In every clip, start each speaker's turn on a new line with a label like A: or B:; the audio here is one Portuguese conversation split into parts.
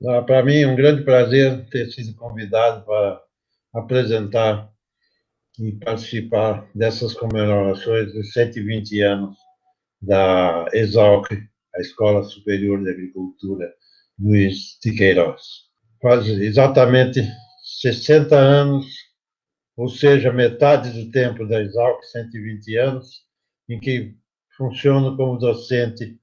A: Para mim é um grande prazer ter sido convidado para apresentar e participar dessas comemorações dos 120 anos da ESALC, a Escola Superior de Agricultura Luiz de Queiroz. Faz exatamente 60 anos, ou seja, metade do tempo da ESALC, 120 anos, em que funciono como docente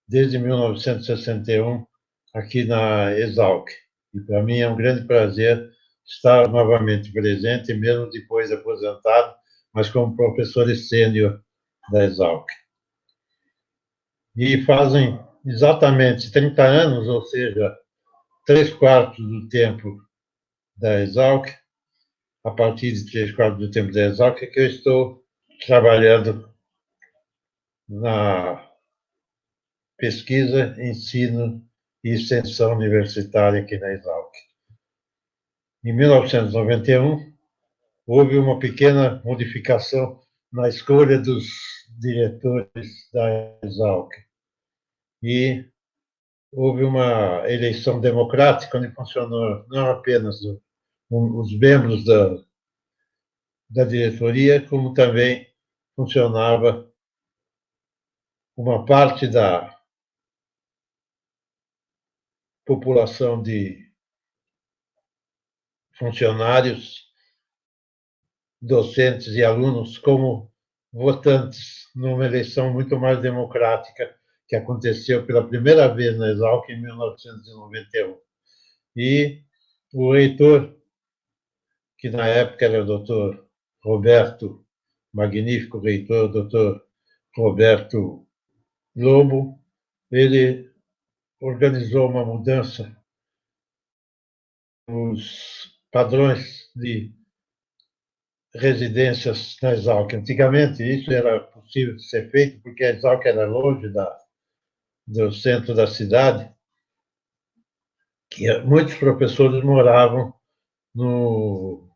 A: desde 1961 aqui na ESALC. E para mim é um grande prazer estar novamente presente, mesmo depois de aposentado, mas como professor sênior da ESALC. E fazem exatamente 30 anos, ou seja, 3/4 do tempo da ESALC, a partir de 3/4 do tempo da ESALC, que eu estou trabalhando na pesquisa, ensino e extensão universitária aqui na ESALC. Em 1991, houve uma pequena modificação na escolha dos diretores da ESALC. E houve uma eleição democrática onde funcionou não apenas os membros da diretoria, como também funcionava uma parte da população de funcionários, docentes e alunos como votantes numa eleição muito mais democrática que aconteceu pela primeira vez na ESALC em 1991. E o reitor, que na época era o doutor Roberto, magnífico reitor, doutor Roberto Lobo, ele organizou uma mudança nos padrões de residências na ESALC. Antigamente, isso era possível de ser feito porque a ESALC era longe do centro da cidade, que muitos professores moravam no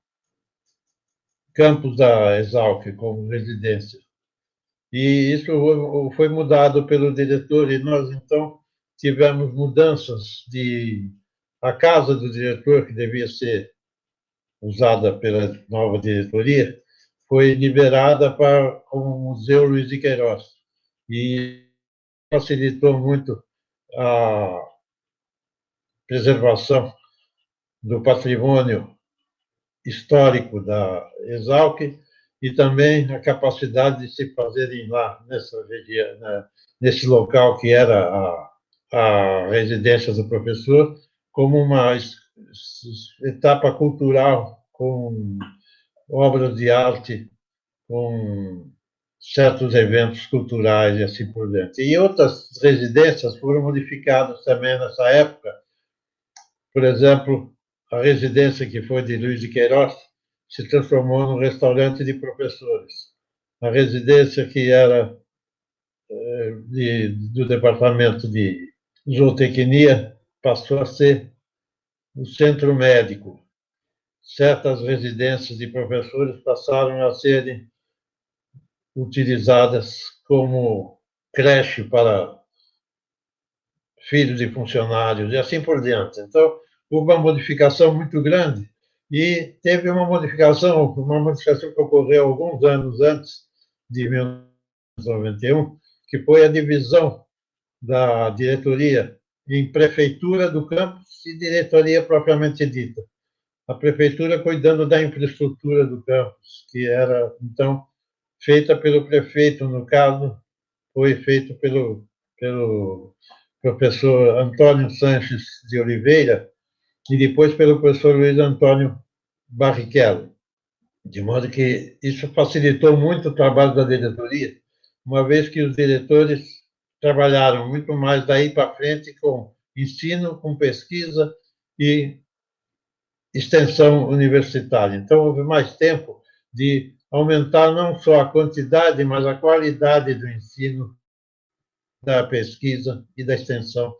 A: campus da ESALC como residência. E isso foi mudado pelo diretor, e nós, então, tivemos mudanças de. A casa do diretor, que devia ser usada pela nova diretoria, foi liberada para o Museu Luiz de Queiroz. E facilitou muito a preservação do patrimônio histórico da ESALC e também a capacidade de se fazerem lá, nesse local que era a residência do professor, como uma etapa cultural, com obras de arte, com certos eventos culturais e assim por diante. E outras residências foram modificadas também nessa época. Por exemplo, a residência que foi de Luiz de Queiroz se transformou num restaurante de professores. A residência que era do departamento de zootecnia passou a ser o centro médico. Certas residências de professores passaram a serem utilizadas como creche para filhos de funcionários e assim por diante. Então, houve uma modificação muito grande e teve uma modificação que ocorreu alguns anos antes de 1991, que foi a divisão da diretoria em prefeitura do campus e diretoria propriamente dita. A prefeitura cuidando da infraestrutura do campus, que era, então, feita pelo prefeito, no caso, foi feito pelo professor Antônio Sanches de Oliveira e depois pelo professor Luiz Antônio Barrichello. De modo que isso facilitou muito o trabalho da diretoria, uma vez que os diretores trabalharam muito mais daí para frente com ensino, com pesquisa e extensão universitária. Então, houve mais tempo de aumentar não só a quantidade, mas a qualidade do ensino, da pesquisa e da extensão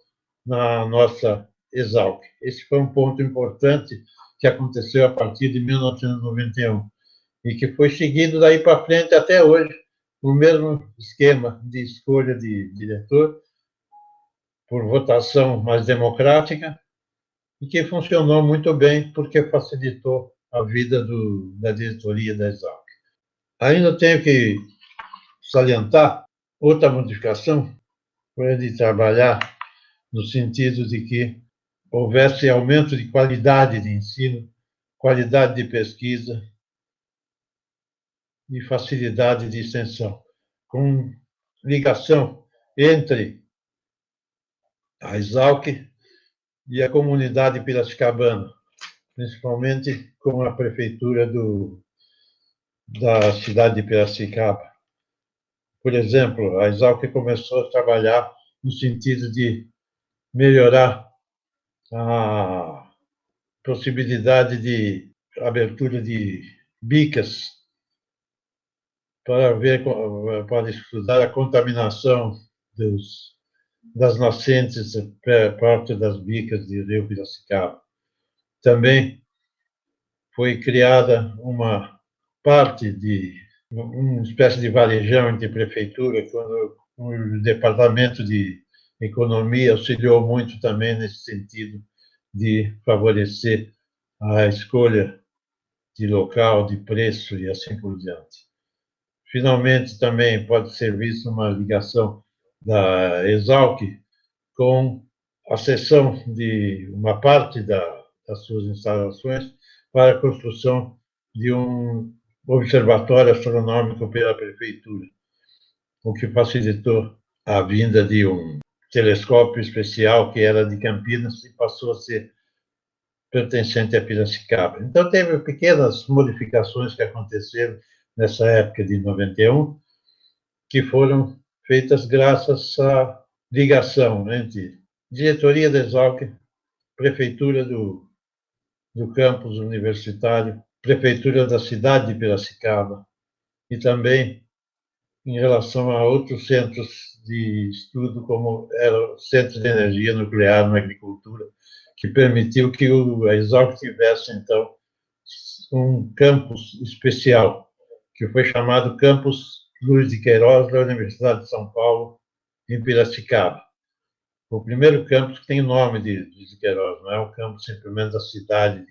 A: na nossa ESALC. Esse foi um ponto importante que aconteceu a partir de 1991 e que foi seguido daí para frente até hoje, o mesmo esquema de escolha de diretor por votação mais democrática e que funcionou muito bem porque facilitou a vida da diretoria da Exalc. Ainda tenho que salientar outra modificação, foi a de trabalhar no sentido de que houvesse aumento de qualidade de ensino, qualidade de pesquisa e facilidade de extensão, com ligação entre a Exalc e a comunidade piracicabana, principalmente com a prefeitura da cidade de Piracicaba. Por exemplo, a Exalc começou a trabalhar no sentido de melhorar a possibilidade de abertura de bicas para estudar a contaminação das nascentes perto das bicas de Rio Piracicaba. Também foi criada uma parte de uma espécie de varejão entre prefeitura, quando o departamento de economia auxiliou muito também nesse sentido de favorecer a escolha de local, de preço e assim por diante. Finalmente, também pode ser vista uma ligação da Exalc com a cessão de uma parte das suas instalações para a construção de um observatório astronômico pela prefeitura, o que facilitou a vinda de um telescópio especial que era de Campinas e passou a ser pertencente a Piracicaba. Então, teve pequenas modificações que aconteceram nessa época de 91, que foram feitas graças à ligação entre diretoria da Exalc, prefeitura do campus universitário, prefeitura da cidade de Piracicaba e também em relação a outros centros de estudo, como era o Centro de Energia Nuclear na Agricultura, que permitiu que a Exalc tivesse, então, um campus especial, que foi chamado Campus Luiz de Queiroz, da Universidade de São Paulo, em Piracicaba. O primeiro campus que tem o nome de Luiz de Queiroz, não é um campus simplesmente da cidade,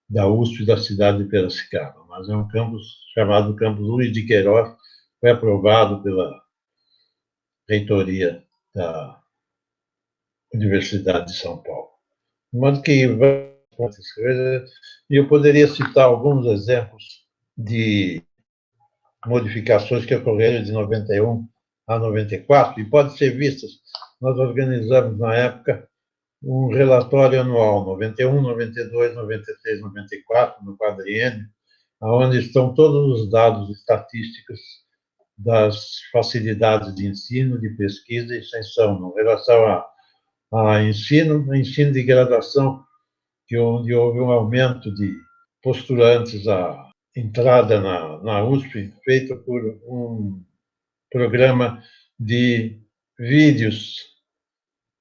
A: da USP da cidade de Piracicaba, mas é um campus chamado Campus Luiz de Queiroz, foi aprovado pela reitoria da Universidade de São Paulo. De modo que e eu poderia citar alguns exemplos de modificações que ocorreram de 91 a 94, e pode ser vistas. Nós organizamos, na época, um relatório anual, 91, 92, 93, 94, no quadriênio, onde estão todos os dados estatísticos das facilidades de ensino, de pesquisa e extensão, em relação a ensino de graduação, onde houve um aumento de postulantes à entrada na USP, feito por um programa de vídeos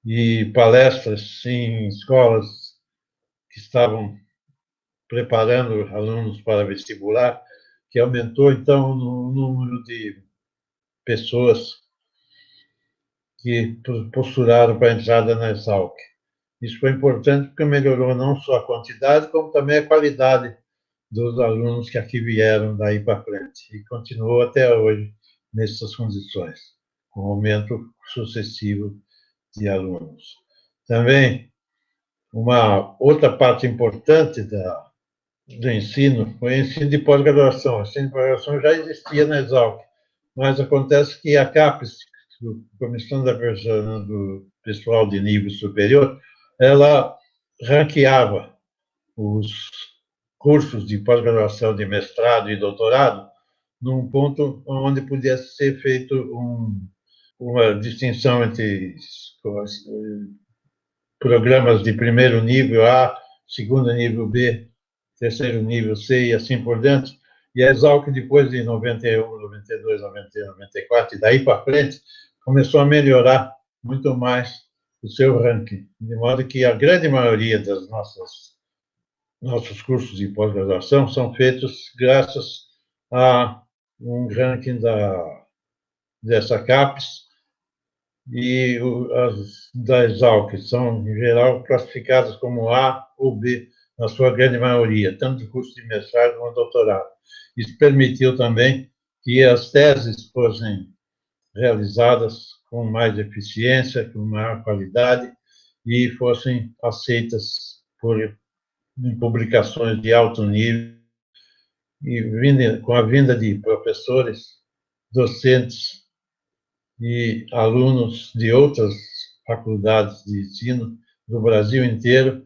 A: e palestras em escolas que estavam preparando alunos para vestibular, que aumentou, então, o número de pessoas que postularam para a entrada na Exalc. Isso foi importante porque melhorou não só a quantidade, como também a qualidade dos alunos que aqui vieram daí para frente. E continuou até hoje nessas condições, com aumento sucessivo de alunos. Também, uma outra parte importante do ensino foi o ensino de pós-graduação. O ensino de pós-graduação já existia na Exalc, mas acontece que a CAPES, a Comissão do Pessoal de Nível Superior, ela ranqueava os cursos de pós-graduação, de mestrado e doutorado, num ponto onde podia ser feito uma distinção entre programas de primeiro nível A, segundo nível B, terceiro nível C e assim por diante. E a Exalc, depois de 91, 92, 93, 94 e daí para frente, começou a melhorar muito mais o seu ranking, de modo que a grande maioria das nossos cursos de pós-graduação são feitos graças a um ranking dessa CAPES, e as da Exalc são, em geral, classificadas como A ou B, na sua grande maioria, tanto de curso de mestrado como doutorado. Isso permitiu também que as teses fossem realizadas com mais eficiência, com maior qualidade e fossem aceitas por em publicações de alto nível e com a vinda de professores, docentes e alunos de outras faculdades de ensino do Brasil inteiro,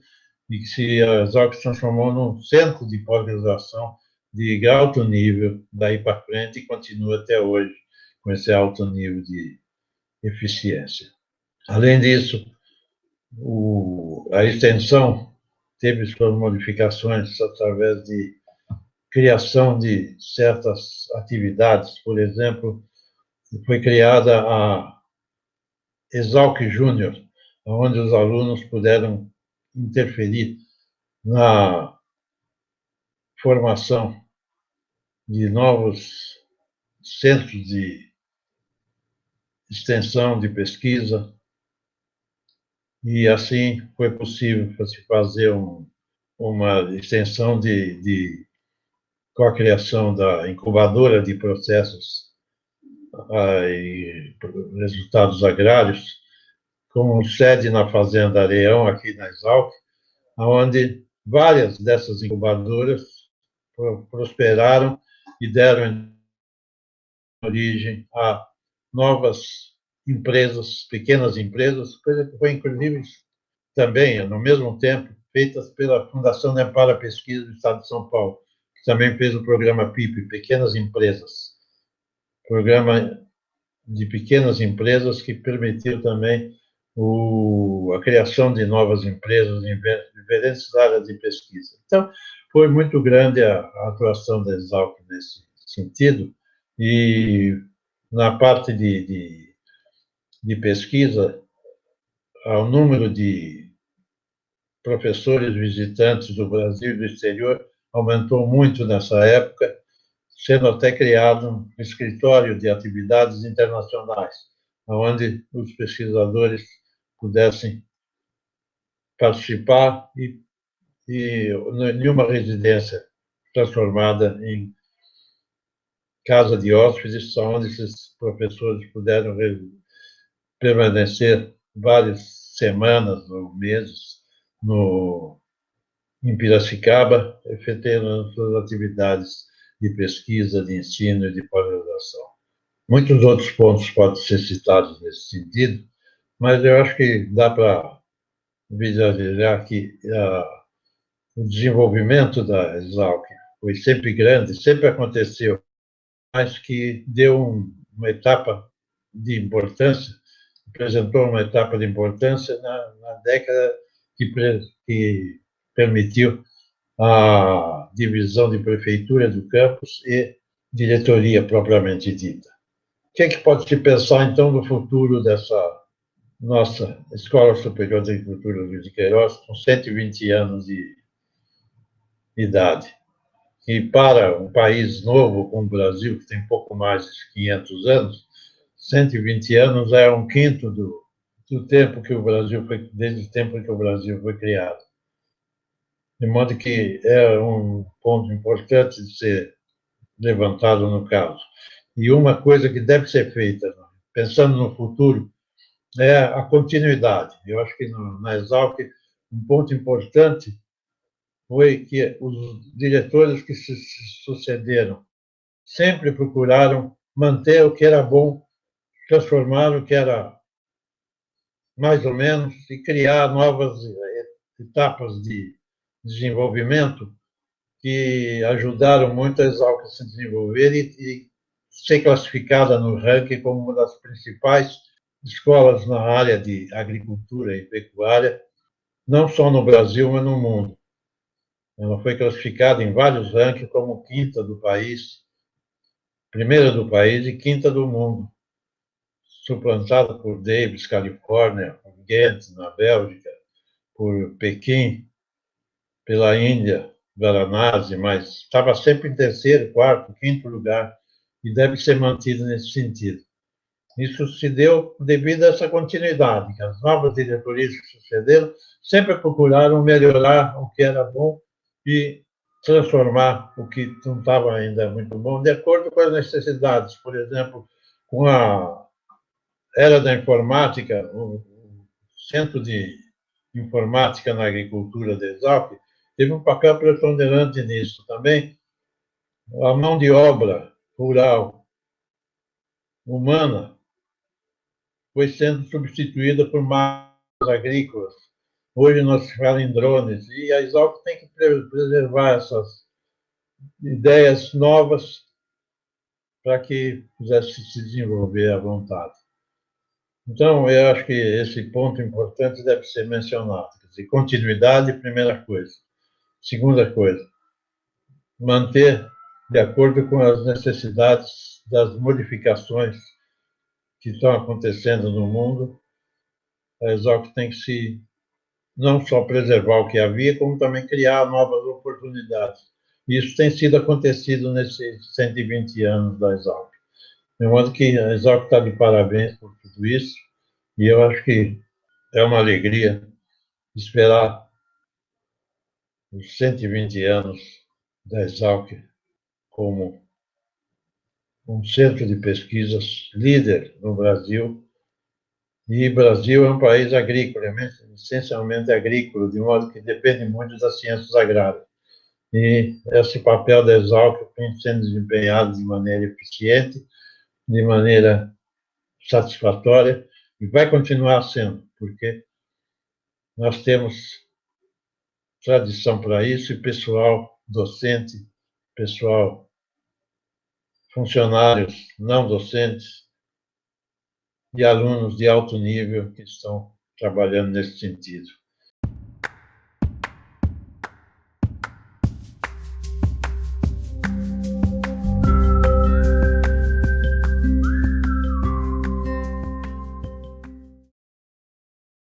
A: e que a Exalc se transformou num centro de pós-graduação de alto nível daí para frente e continua até hoje com esse alto nível de eficiência. Além disso, a extensão teve suas modificações através de criação de certas atividades. Por exemplo, foi criada a Exalc Júnior, onde os alunos puderam interferir na formação de novos centros de extensão, de pesquisa, e assim foi possível se fazer uma extensão com a criação da incubadora de processos e resultados agrários, com sede na Fazenda Areão, aqui na Exalc, onde várias dessas incubadoras prosperaram e deram origem a novas empresas, pequenas empresas, coisa que foi, inclusive, também, no mesmo tempo, feitas pela Fundação Nepara Pesquisa do Estado de São Paulo, que também fez o programa PIP, Pequenas Empresas, programa de pequenas empresas que permitiu também a criação de novas empresas em diferentes áreas de pesquisa. Então, foi muito grande a atuação da Exalc nesse sentido, e na parte de pesquisa, o número de professores visitantes do Brasil e do exterior aumentou muito nessa época, sendo até criado um escritório de atividades internacionais, onde os pesquisadores pudessem participar em uma residência transformada em casa de hóspedes, onde esses professores puderam permanecer várias semanas ou meses em Piracicaba, efetuando suas atividades de pesquisa, de ensino e de pós-graduação. Muitos outros pontos podem ser citados nesse sentido, mas eu acho que dá para visualizar que o desenvolvimento da Exalc foi sempre grande, sempre aconteceu, mas que deu uma etapa de importância, apresentou uma etapa de importância na década que permitiu a divisão de prefeitura do campus e diretoria propriamente dita. O que é que pode se pensar, então, no futuro dessa nossa Escola Superior de Agricultura Luiz de Queiroz, com 120 anos de idade? E para um país novo como o Brasil, que tem pouco mais de 500 anos, 120 anos é um quinto do tempo que o Brasil foi, desde o tempo que o Brasil foi criado. De modo que é um ponto importante de ser levantado no caso. E uma coisa que deve ser feita, pensando no futuro, é a continuidade. Eu acho que na Exalc, um ponto importante foi que os diretores que se sucederam sempre procuraram manter o que era bom, transformar o que era mais ou menos e criar novas etapas de desenvolvimento que ajudaram muito a Exalc a se desenvolver e ser classificada no ranking como uma das principais escolas na área de agricultura e pecuária, não só no Brasil, mas no mundo. Ela foi classificada em vários rankings como quinta do país, primeira do país e quinta do mundo, suplantada por Davis, Califórnia, por Ghent, na Bélgica, por Pequim, pela Índia, Varanasi, mas estava sempre em terceiro, quarto, quinto lugar, e deve ser mantido nesse sentido. Isso se deu devido a essa continuidade, que as novas diretorias que sucederam sempre procuraram melhorar o que era bom e transformar o que não estava ainda muito bom, de acordo com as necessidades. Por exemplo, com a era da informática, o Centro de Informática na Agricultura da Exalc teve um papel preponderante nisso também. A mão de obra rural humana foi sendo substituída por máquinas agrícolas. Hoje nós falamos em drones e a Exalc tem que preservar essas ideias novas para que pudesse se desenvolver à vontade. Então, eu acho que esse ponto importante deve ser mencionado. Quer dizer, continuidade, primeira coisa. Segunda coisa, manter de acordo com as necessidades das modificações que estão acontecendo no mundo. A Exalc tem que se não só preservar o que havia, como também criar novas oportunidades. Isso tem sido acontecido nesses 120 anos da Exalc. De modo que a Exalc está de parabéns por tudo isso, e eu acho que é uma alegria esperar os 120 anos da Exalc como um centro de pesquisas líder no Brasil. E o Brasil é um país agrícola, essencialmente agrícola, de modo que depende muito das ciências agrárias. E esse papel da Exalc vem sendo desempenhado de maneira eficiente, de maneira satisfatória, e vai continuar sendo, porque nós temos tradição para isso e pessoal docente, pessoal, funcionários não docentes e alunos de alto nível que estão trabalhando nesse sentido.